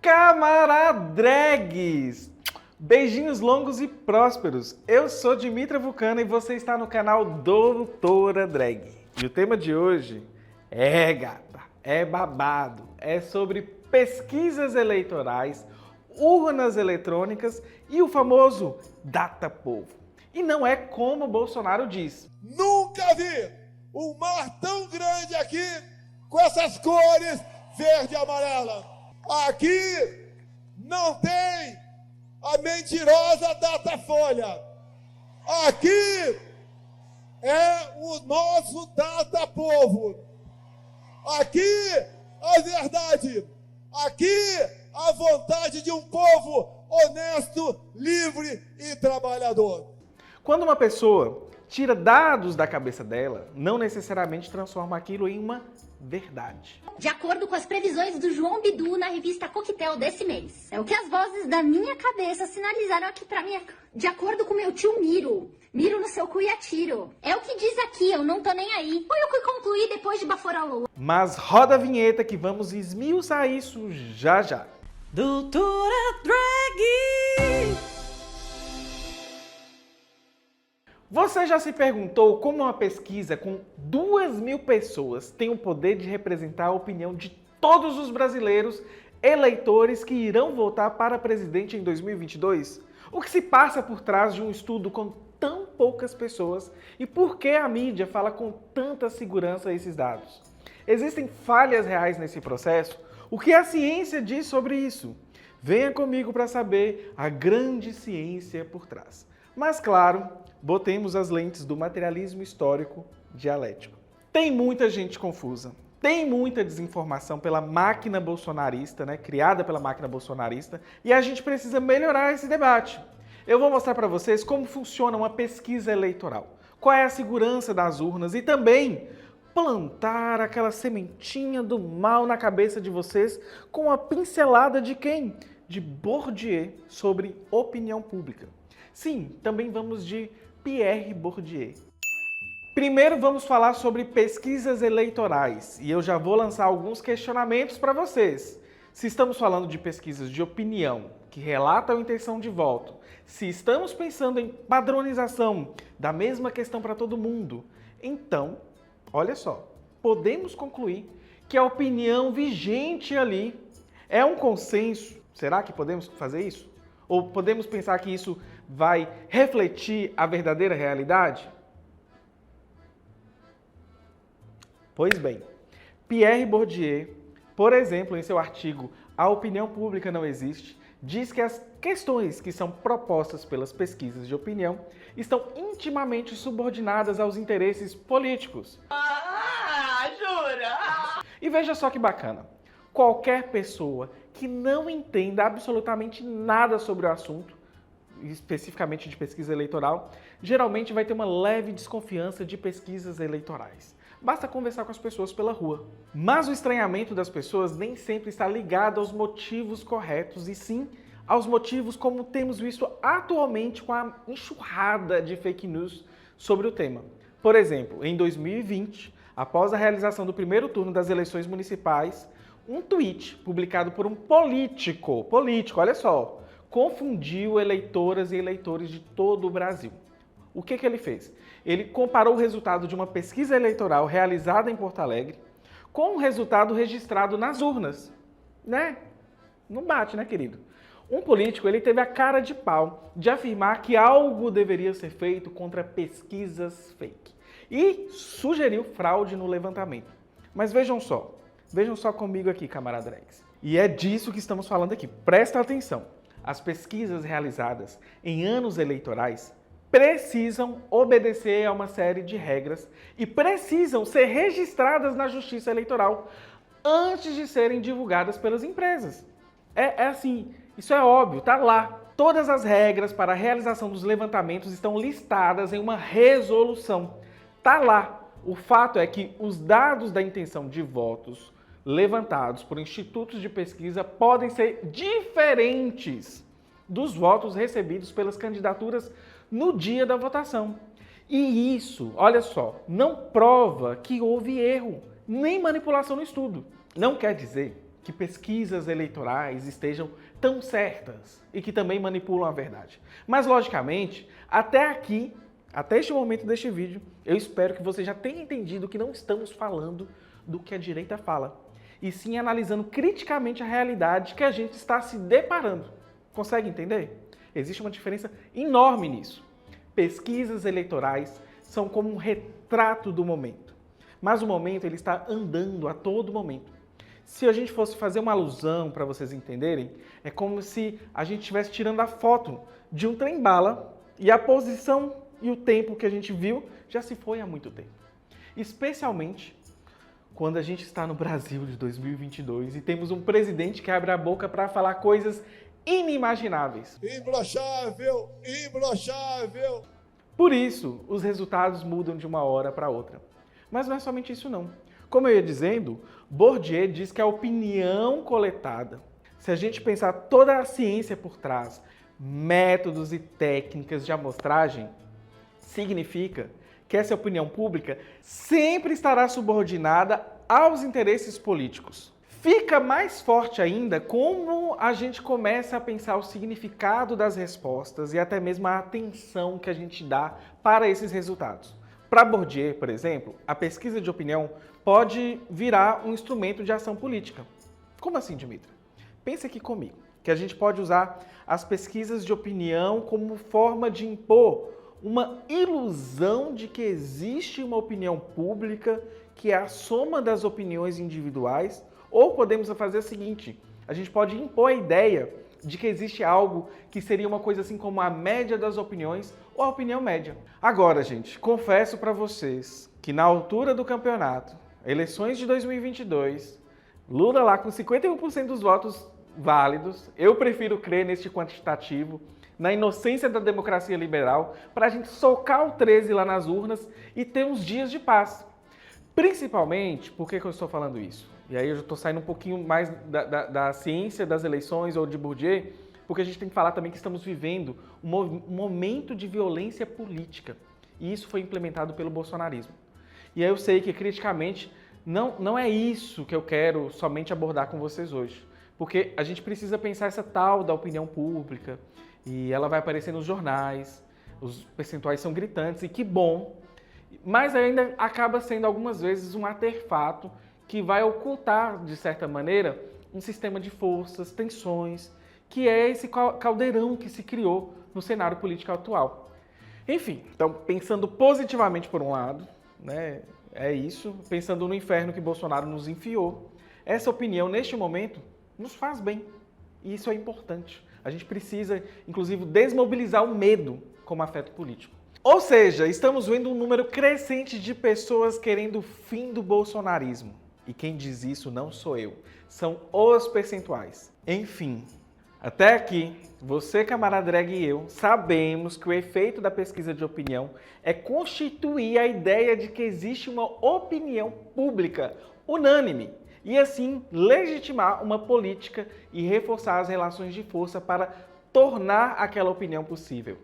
Camaradregues! Beijinhos longos e prósperos. Eu sou Dimitra Vulcano e você está no canal Doutora Drag. E o tema de hoje é babado. É sobre pesquisas eleitorais, urnas eletrônicas e o famoso Data Povo. E não é como o Bolsonaro diz. Nunca vi um mar tão grande aqui com essas cores verde e amarela. Aqui não tem a mentirosa Datafolha. Aqui é o nosso Data Povo. Aqui a verdade. Aqui a vontade de um povo honesto, livre e trabalhador. Quando uma pessoa tira dados da cabeça dela, não necessariamente transforma aquilo em uma verdade. De acordo com as previsões do João Bidu na revista Coquetel desse mês. É o que as vozes da minha cabeça sinalizaram aqui pra mim. De acordo com meu tio Miro. Miro no seu cu e atiro. É o que diz aqui, eu não tô nem aí. Foi o que concluí depois de baforar o Lula. Mas roda a vinheta que vamos esmiuçar isso já já. Doutora Drag! Você já se perguntou como uma pesquisa com 2.000 pessoas tem o poder de representar a opinião de todos os brasileiros eleitores que irão votar para presidente em 2022? O que se passa por trás de um estudo com tão poucas pessoas e por que a mídia fala com tanta segurança esses dados? Existem falhas reais nesse processo? O que a ciência diz sobre isso? Venha comigo para saber a grande ciência por trás. Mas claro, botemos as lentes do materialismo histórico dialético. Tem muita gente confusa, tem muita desinformação pela máquina bolsonarista, criada pela máquina bolsonarista, e a gente precisa melhorar esse debate. Eu vou mostrar para vocês como funciona uma pesquisa eleitoral, qual é a segurança das urnas e também plantar aquela sementinha do mal na cabeça de vocês com uma pincelada de quem? De Bourdieu sobre opinião pública. Sim, também vamos de Pierre Bourdieu. Primeiro vamos falar sobre pesquisas eleitorais e eu já vou lançar alguns questionamentos para vocês. Se estamos falando de pesquisas de opinião que relatam a intenção de voto, se estamos pensando em padronização da mesma questão para todo mundo, então, olha só, podemos concluir que a opinião vigente ali é um consenso. Será que podemos fazer isso? Ou podemos pensar que isso vai refletir a verdadeira realidade? Pois bem, Pierre Bourdieu, por exemplo, em seu artigo A Opinião Pública Não Existe, diz que as questões que são propostas pelas pesquisas de opinião estão intimamente subordinadas aos interesses políticos. Jura? E veja só que bacana. Qualquer pessoa que não entenda absolutamente nada sobre o assunto, especificamente de pesquisa eleitoral, geralmente vai ter uma leve desconfiança de pesquisas eleitorais. Basta conversar com as pessoas pela rua. Mas o estranhamento das pessoas nem sempre está ligado aos motivos corretos, e sim aos motivos como temos visto atualmente com a enxurrada de fake news sobre o tema. Por exemplo, em 2020, após a realização do primeiro turno das eleições municipais, um tweet publicado por um político, olha só, confundiu eleitoras e eleitores de todo o Brasil. O que ele fez? Ele comparou o resultado de uma pesquisa eleitoral realizada em Porto Alegre com o resultado registrado nas urnas. Não bate, querido? Um político, ele teve a cara de pau de afirmar que algo deveria ser feito contra pesquisas fake e sugeriu fraude no levantamento. Mas vejam só comigo aqui, camaradas. E é disso que estamos falando aqui. Presta atenção. As pesquisas realizadas em anos eleitorais precisam obedecer a uma série de regras e precisam ser registradas na Justiça Eleitoral antes de serem divulgadas pelas empresas. É assim, isso é óbvio, tá lá. Todas as regras para a realização dos levantamentos estão listadas em uma resolução. Tá lá. O fato é que os dados da intenção de votos levantados por institutos de pesquisa podem ser diferentes dos votos recebidos pelas candidaturas no dia da votação. E isso, olha só, não prova que houve erro, nem manipulação no estudo. Não quer dizer que pesquisas eleitorais estejam tão certas e que também manipulam a verdade. Mas, logicamente, até aqui, até este momento deste vídeo, eu espero que você já tenha entendido que não estamos falando do que a direita fala, e sim analisando criticamente a realidade que a gente está se deparando. Consegue entender? Existe uma diferença enorme nisso. Pesquisas eleitorais são como um retrato do momento, mas o momento ele está andando a todo momento. Se a gente fosse fazer uma alusão para vocês entenderem, é como se a gente estivesse tirando a foto de um trem-bala e a posição e o tempo que a gente viu já se foi há muito tempo. Especialmente quando a gente está no Brasil de 2022 e temos um presidente que abre a boca para falar coisas inimagináveis. Imbrochável, imbrochável. Por isso, os resultados mudam de uma hora para outra. Mas não é somente isso não. Como eu ia dizendo, Bourdieu diz que a opinião coletada, se a gente pensar toda a ciência por trás, métodos e técnicas de amostragem, significa que essa opinião pública sempre estará subordinada aos interesses políticos. Fica mais forte ainda como a gente começa a pensar o significado das respostas e até mesmo a atenção que a gente dá para esses resultados. Para Bourdieu, por exemplo, a pesquisa de opinião pode virar um instrumento de ação política. Como assim, Dmitry? Pensa aqui comigo, que a gente pode usar as pesquisas de opinião como forma de impor uma ilusão de que existe uma opinião pública que é a soma das opiniões individuais. Ou podemos fazer o seguinte, a gente pode impor a ideia de que existe algo que seria uma coisa assim como a média das opiniões ou a opinião média. Agora, gente, confesso para vocês que na altura do campeonato, eleições de 2022, Lula lá com 51% dos votos válidos, eu prefiro crer neste quantitativo, na inocência da democracia liberal, para a gente socar o 13 lá nas urnas e ter uns dias de paz. Principalmente, por que eu estou falando isso? E aí eu já estou saindo um pouquinho mais da ciência das eleições ou de Bourdieu, porque a gente tem que falar também que estamos vivendo um momento de violência política. E isso foi implementado pelo bolsonarismo. E aí eu sei que criticamente não é isso que eu quero somente abordar com vocês hoje. Porque a gente precisa pensar essa tal da opinião pública, e ela vai aparecer nos jornais, os percentuais são gritantes, e que bom, mas ainda acaba sendo algumas vezes um artefato que vai ocultar, de certa maneira, um sistema de forças, tensões, que é esse caldeirão que se criou no cenário político atual. Enfim, então, pensando positivamente por um lado, né, é isso, pensando no inferno que Bolsonaro nos enfiou, essa opinião, neste momento, nos faz bem. E isso é importante. A gente precisa, inclusive, desmobilizar o medo como afeto político. Ou seja, estamos vendo um número crescente de pessoas querendo o fim do bolsonarismo. E quem diz isso não sou eu, são os percentuais. Enfim, até aqui, você, camarada drag e eu, sabemos que o efeito da pesquisa de opinião é constituir a ideia de que existe uma opinião pública unânime e assim legitimar uma política e reforçar as relações de força para tornar aquela opinião possível.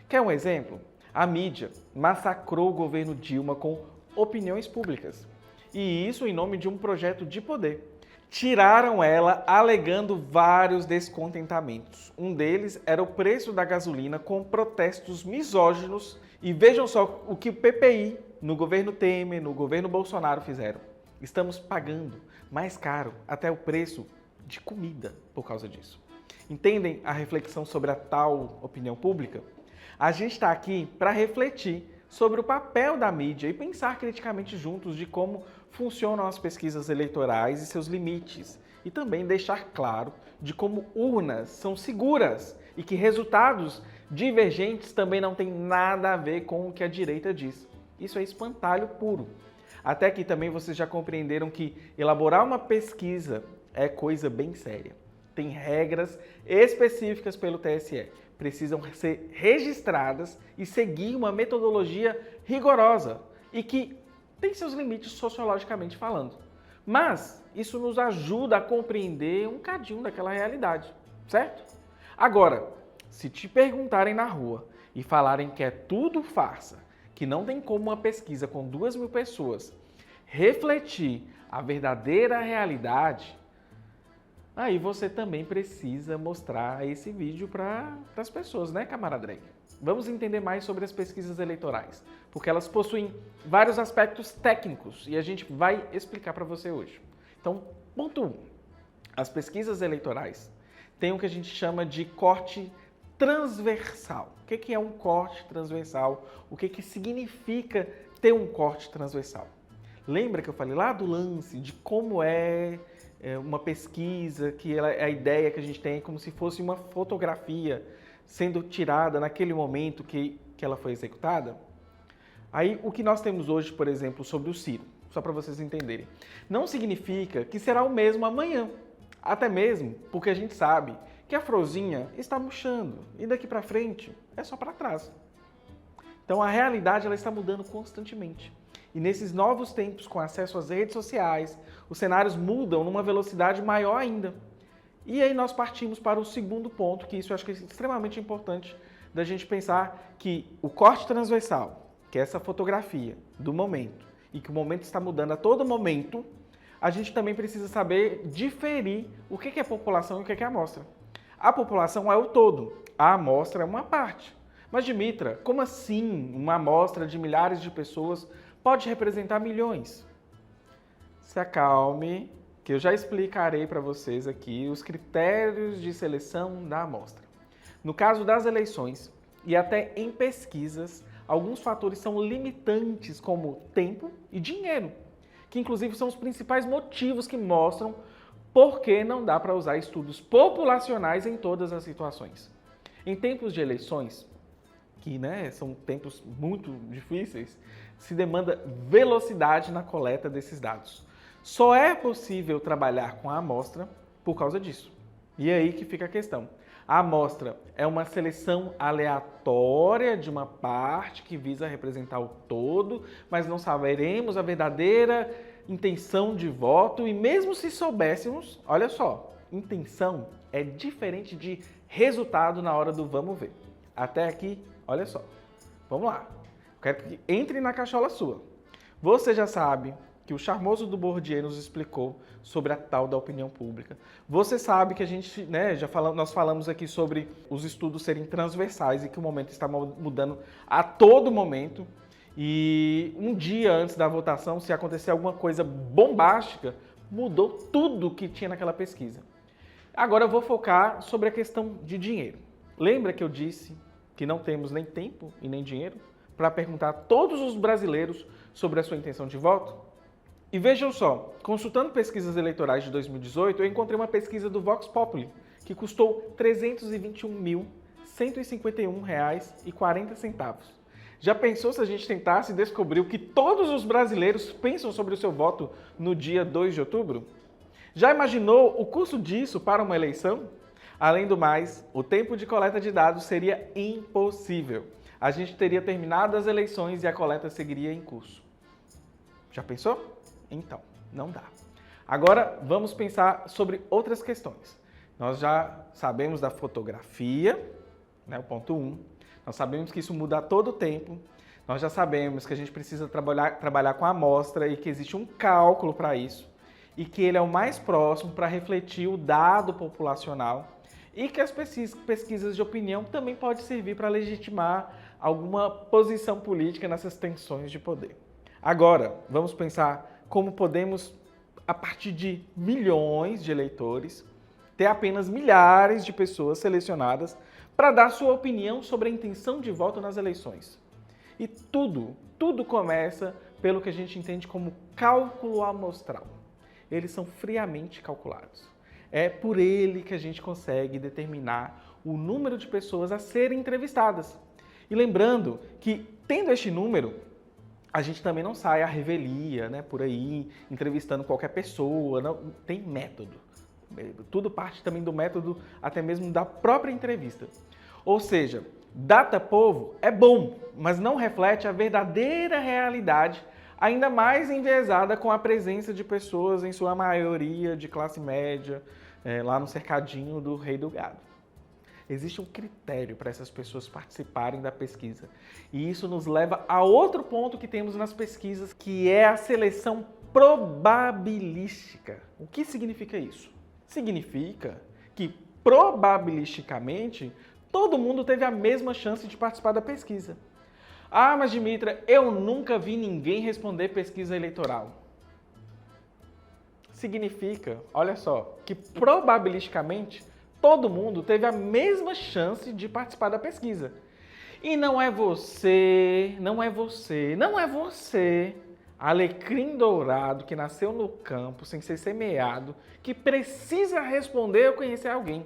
Quer um exemplo? A mídia massacrou o governo Dilma com opiniões públicas. E isso em nome de um projeto de poder. Tiraram ela alegando vários descontentamentos. Um deles era o preço da gasolina com protestos misóginos. E vejam só o que o PPI, no governo Temer, no governo Bolsonaro fizeram. Estamos pagando mais caro até o preço de comida por causa disso. Entendem a reflexão sobre a tal opinião pública? A gente está aqui para refletir sobre o papel da mídia e pensar criticamente juntos de como funcionam as pesquisas eleitorais e seus limites. E também deixar claro de como urnas são seguras e que resultados divergentes também não têm nada a ver com o que a direita diz. Isso é espantalho puro. Até aqui também vocês já compreenderam que elaborar uma pesquisa é coisa bem séria. Tem regras específicas pelo TSE. Precisam ser registradas e seguir uma metodologia rigorosa e que tem seus limites sociologicamente falando. Mas isso nos ajuda a compreender um cadinho daquela realidade, certo? Agora, se te perguntarem na rua e falarem que é tudo farsa, que não tem como uma pesquisa com 2.000 pessoas refletir a verdadeira realidade, aí você também precisa mostrar esse vídeo para as pessoas, né, camarada Drake? Vamos entender mais sobre as pesquisas eleitorais, porque elas possuem vários aspectos técnicos e a gente vai explicar para você hoje. Então, ponto 1. As pesquisas eleitorais têm o que a gente chama de corte transversal. O que é um corte transversal? O que significa ter um corte transversal? Lembra que eu falei lá do lance de como é uma pesquisa, que a ideia que a gente tem é como se fosse uma fotografia sendo tirada naquele momento que ela foi executada? Aí, o que nós temos hoje, por exemplo, sobre o Ciro, só para vocês entenderem, não significa que será o mesmo amanhã. Até mesmo porque a gente sabe que a Frozinha está murchando e daqui para frente é só para trás. Então, a realidade ela está mudando constantemente. E nesses novos tempos, com acesso às redes sociais, os cenários mudam numa velocidade maior ainda. E aí nós partimos para o segundo ponto, que isso eu acho que é extremamente importante da gente pensar que o corte transversal, que é essa fotografia do momento, e que o momento está mudando a todo momento, a gente também precisa saber diferir o que é população e o que é amostra. A população é o todo, a amostra é uma parte. Mas, Dimitra, como assim uma amostra de milhares de pessoas pode representar milhões? Se acalme, que eu já explicarei para vocês aqui os critérios de seleção da amostra. No caso das eleições, e até em pesquisas, alguns fatores são limitantes, como tempo e dinheiro, que inclusive são os principais motivos que mostram por que não dá para usar estudos populacionais em todas as situações. Em tempos de eleições, que são tempos muito difíceis, se demanda velocidade na coleta desses dados. Só é possível trabalhar com a amostra por causa disso. E é aí que fica a questão. A amostra é uma seleção aleatória de uma parte que visa representar o todo, mas não saberemos a verdadeira intenção de voto e mesmo se soubéssemos, olha só, intenção é diferente de resultado na hora do vamos ver. Até aqui, olha só. Vamos lá. Quero que entre na cachola sua. Você já sabe que o charmoso do Bourdieu nos explicou sobre a tal da opinião pública. Você sabe que a gente, nós falamos aqui sobre os estudos serem transversais e que o momento está mudando a todo momento. E um dia antes da votação, se acontecer alguma coisa bombástica, mudou tudo que tinha naquela pesquisa. Agora eu vou focar sobre a questão de dinheiro. Lembra que eu disse que não temos nem tempo e nem dinheiro para perguntar a todos os brasileiros sobre a sua intenção de voto? E vejam só, consultando pesquisas eleitorais de 2018, eu encontrei uma pesquisa do Vox Populi, que custou R$ 321.151,40. Já pensou se a gente tentasse descobrir o que todos os brasileiros pensam sobre o seu voto no dia 2 de outubro? Já imaginou o custo disso para uma eleição? Além do mais, o tempo de coleta de dados seria impossível. A gente teria terminado as eleições e a coleta seguiria em curso. Já pensou? Então, não dá. Agora, vamos pensar sobre outras questões. Nós já sabemos da fotografia, o ponto 1. Nós sabemos que isso muda a todo tempo. Nós já sabemos que a gente precisa trabalhar com a amostra e que existe um cálculo para isso. E que ele é o mais próximo para refletir o dado populacional. E que as pesquisas de opinião também podem servir para legitimar alguma posição política nessas tensões de poder. Agora, vamos pensar como podemos, a partir de milhões de eleitores, ter apenas milhares de pessoas selecionadas para dar sua opinião sobre a intenção de voto nas eleições. E tudo começa pelo que a gente entende como cálculo amostral. Eles são friamente calculados. É por ele que a gente consegue determinar o número de pessoas a serem entrevistadas. E lembrando que, tendo este número, a gente também não sai à revelia, por aí, entrevistando qualquer pessoa, não, tem método. Tudo parte também do método, até mesmo da própria entrevista. Ou seja, data povo é bom, mas não reflete a verdadeira realidade, ainda mais enviesada com a presença de pessoas, em sua maioria, de classe média, lá no cercadinho do Rei do Gado. Existe um critério para essas pessoas participarem da pesquisa. E isso nos leva a outro ponto que temos nas pesquisas, que é a seleção probabilística. O que significa isso? Significa que, probabilisticamente, todo mundo teve a mesma chance de participar da pesquisa. Ah, mas Dimitra, eu nunca vi ninguém responder pesquisa eleitoral. Significa, olha só, que probabilisticamente todo mundo teve a mesma chance de participar da pesquisa. E não é você, alecrim dourado que nasceu no campo sem ser semeado, que precisa responder ou conhecer alguém.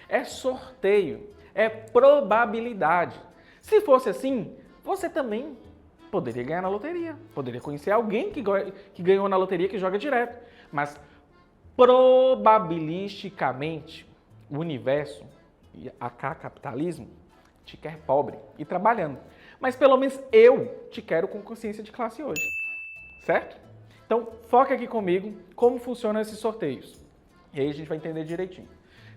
É sorteio, é probabilidade. Se fosse assim, você também poderia ganhar na loteria, poderia conhecer alguém que ganhou na loteria que joga direto. Mas probabilisticamente, o universo, e acá capitalismo, te quer pobre e trabalhando. Mas pelo menos eu te quero com consciência de classe hoje. Certo? Então, foca aqui comigo como funcionam esses sorteios. E aí a gente vai entender direitinho.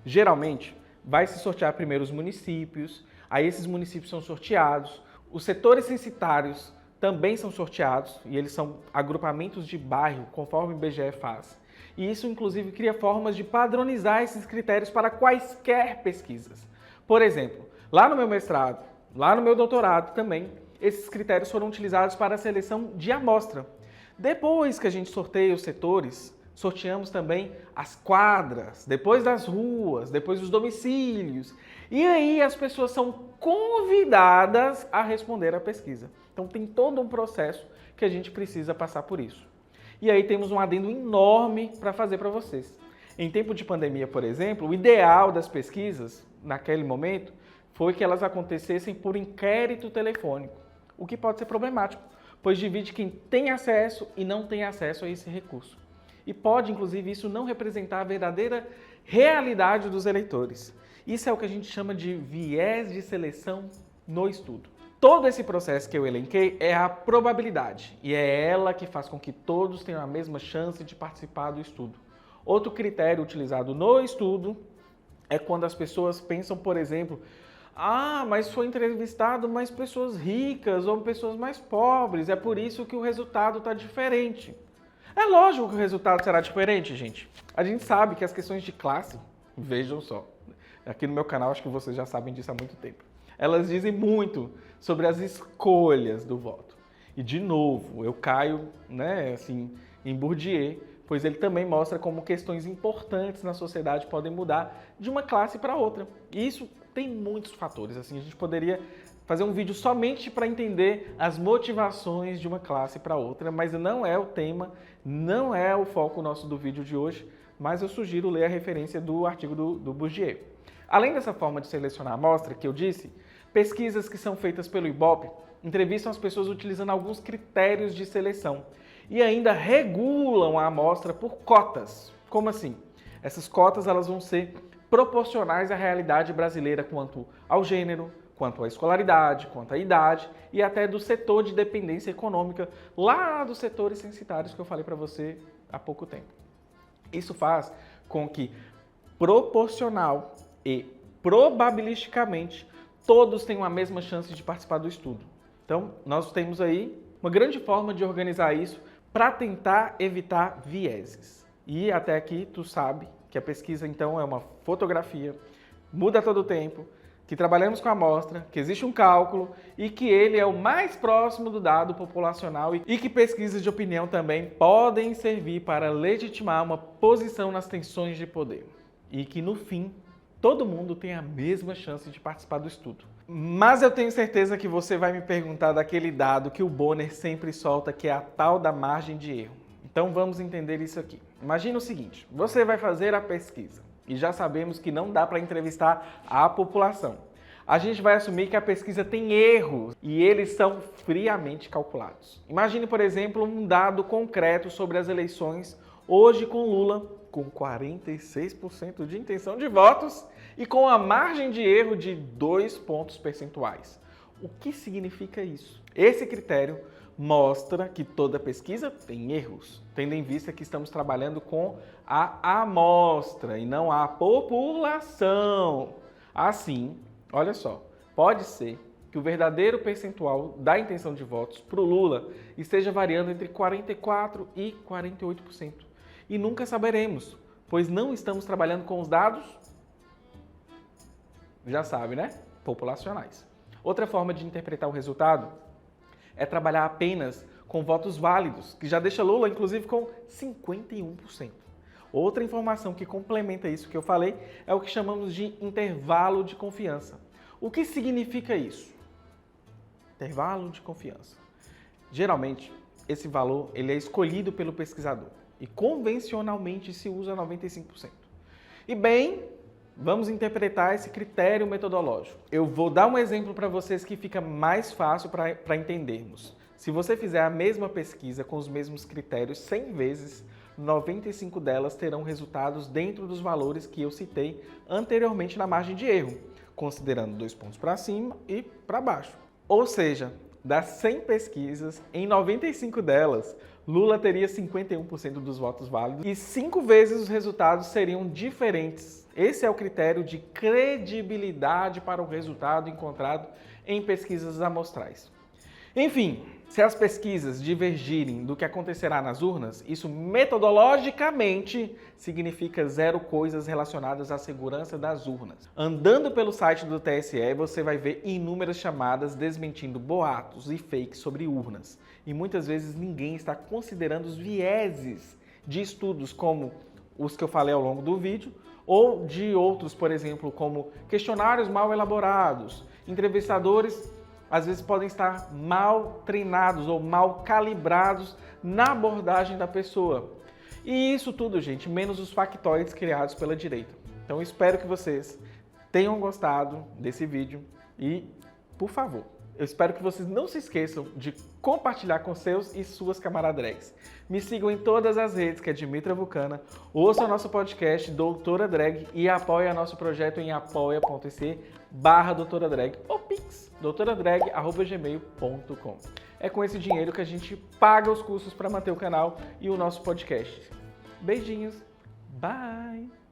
Geralmente, vai se sortear primeiro os municípios, aí esses municípios são sorteados, os setores censitários também são sorteados, e eles são agrupamentos de bairro, conforme o IBGE faz. E isso, inclusive, cria formas de padronizar esses critérios para quaisquer pesquisas. Por exemplo, lá no meu mestrado, lá no meu doutorado também, esses critérios foram utilizados para a seleção de amostra. Depois que a gente sorteia os setores, sorteamos também as quadras, depois das ruas, depois os domicílios. E aí as pessoas são convidadas a responder à pesquisa. Então tem todo um processo que a gente precisa passar por isso. E aí temos um adendo enorme para fazer para vocês. Em tempo de pandemia, por exemplo, o ideal das pesquisas, naquele momento, foi que elas acontecessem por inquérito telefônico, o que pode ser problemático, pois divide quem tem acesso e não tem acesso a esse recurso. E pode, inclusive, isso não representar a verdadeira realidade dos eleitores. Isso é o que a gente chama de viés de seleção no estudo. Todo esse processo que eu elenquei é a probabilidade, e é ela que faz com que todos tenham a mesma chance de participar do estudo. Outro critério utilizado no estudo é quando as pessoas pensam, por exemplo, mas foi entrevistado mais pessoas ricas ou pessoas mais pobres, é por isso que o resultado está diferente. É lógico que o resultado será diferente, gente. A gente sabe que as questões de classe, vejam só, aqui no meu canal acho que vocês já sabem disso há muito tempo, elas dizem muito sobre as escolhas do voto. E, de novo, eu caio, em Bourdieu, pois ele também mostra como questões importantes na sociedade podem mudar de uma classe para outra. E isso tem muitos fatores. Assim, a gente poderia fazer um vídeo somente para entender as motivações de uma classe para outra, mas não é o tema, não é o foco nosso do vídeo de hoje, mas eu sugiro ler a referência do artigo do Bourdieu. Além dessa forma de selecionar a amostra que eu disse, pesquisas que são feitas pelo IBOPE entrevistam as pessoas utilizando alguns critérios de seleção e ainda regulam a amostra por cotas. Como assim? Essas cotas elas vão ser proporcionais à realidade brasileira quanto ao gênero, quanto à escolaridade, quanto à idade e até do setor de dependência econômica, lá dos setores censitários que eu falei para você há pouco tempo. Isso faz com que proporcional e probabilisticamente todos tenham a mesma chance de participar do estudo. Então, nós temos aí uma grande forma de organizar isso para tentar evitar vieses. E até aqui tu sabe que a pesquisa então é uma fotografia, muda todo o tempo, que trabalhamos com a amostra, que existe um cálculo e que ele é o mais próximo do dado populacional e que pesquisas de opinião também podem servir para legitimar uma posição nas tensões de poder. E que no fim, todo mundo tem a mesma chance de participar do estudo. Mas eu tenho certeza que você vai me perguntar daquele dado que o Bonner sempre solta, que é a tal da margem de erro. Então vamos entender isso aqui. Imagina o seguinte, você vai fazer a pesquisa e já sabemos que não dá para entrevistar a população. A gente vai assumir que a pesquisa tem erros e eles são friamente calculados. Imagine, por exemplo, um dado concreto sobre as eleições hoje com Lula, com 46% de intenção de votos e com a margem de erro de 2 pontos percentuais. O que significa isso? Esse critério mostra que toda pesquisa tem erros, tendo em vista que estamos trabalhando com a amostra e não a população. Assim, olha só, pode ser que o verdadeiro percentual da intenção de votos para o Lula esteja variando entre 44% e 48%. E nunca saberemos, pois não estamos trabalhando com os dados, já sabe, né? Populacionais. Outra forma de interpretar o resultado é trabalhar apenas com votos válidos, que já deixa Lula, inclusive, com 51%. Outra informação que complementa isso que eu falei é o que chamamos de intervalo de confiança. O que significa isso? Intervalo de confiança. Geralmente, esse valor ele é escolhido pelo pesquisador e convencionalmente se usa 95%. E bem, vamos interpretar esse critério metodológico. Eu vou dar um exemplo para vocês que fica mais fácil para entendermos. Se você fizer a mesma pesquisa com os mesmos critérios 100 vezes, 95 delas terão resultados dentro dos valores que eu citei anteriormente na margem de erro, considerando 2 pontos para cima e para baixo. Ou seja, das 100 pesquisas, em 95 delas, Lula teria 51% dos votos válidos e 5 vezes os resultados seriam diferentes. Esse é o critério de credibilidade para o resultado encontrado em pesquisas amostrais. Enfim, se as pesquisas divergirem do que acontecerá nas urnas, isso metodologicamente significa zero coisas relacionadas à segurança das urnas. Andando pelo site do TSE, você vai ver inúmeras chamadas desmentindo boatos e fakes sobre urnas. E muitas vezes ninguém está considerando os vieses de estudos como os que eu falei ao longo do vídeo, ou de outros, por exemplo, como questionários mal elaborados, entrevistadores às vezes podem estar mal treinados ou mal calibrados na abordagem da pessoa. E isso tudo, gente, menos os factoides criados pela direita. Então, espero que vocês tenham gostado desse vídeo e, por favor, eu espero que vocês não se esqueçam de compartilhar com seus e suas camaradrags. Me sigam em todas as redes, que é Dimitra Vulcana, ouçam nosso podcast Doutora Drag e apoiem nosso projeto em apoia.se/Doutora Drag ou Pix, doutoradrag@gmail.com. É com esse dinheiro que a gente paga os custos para manter o canal e o nosso podcast. Beijinhos, bye!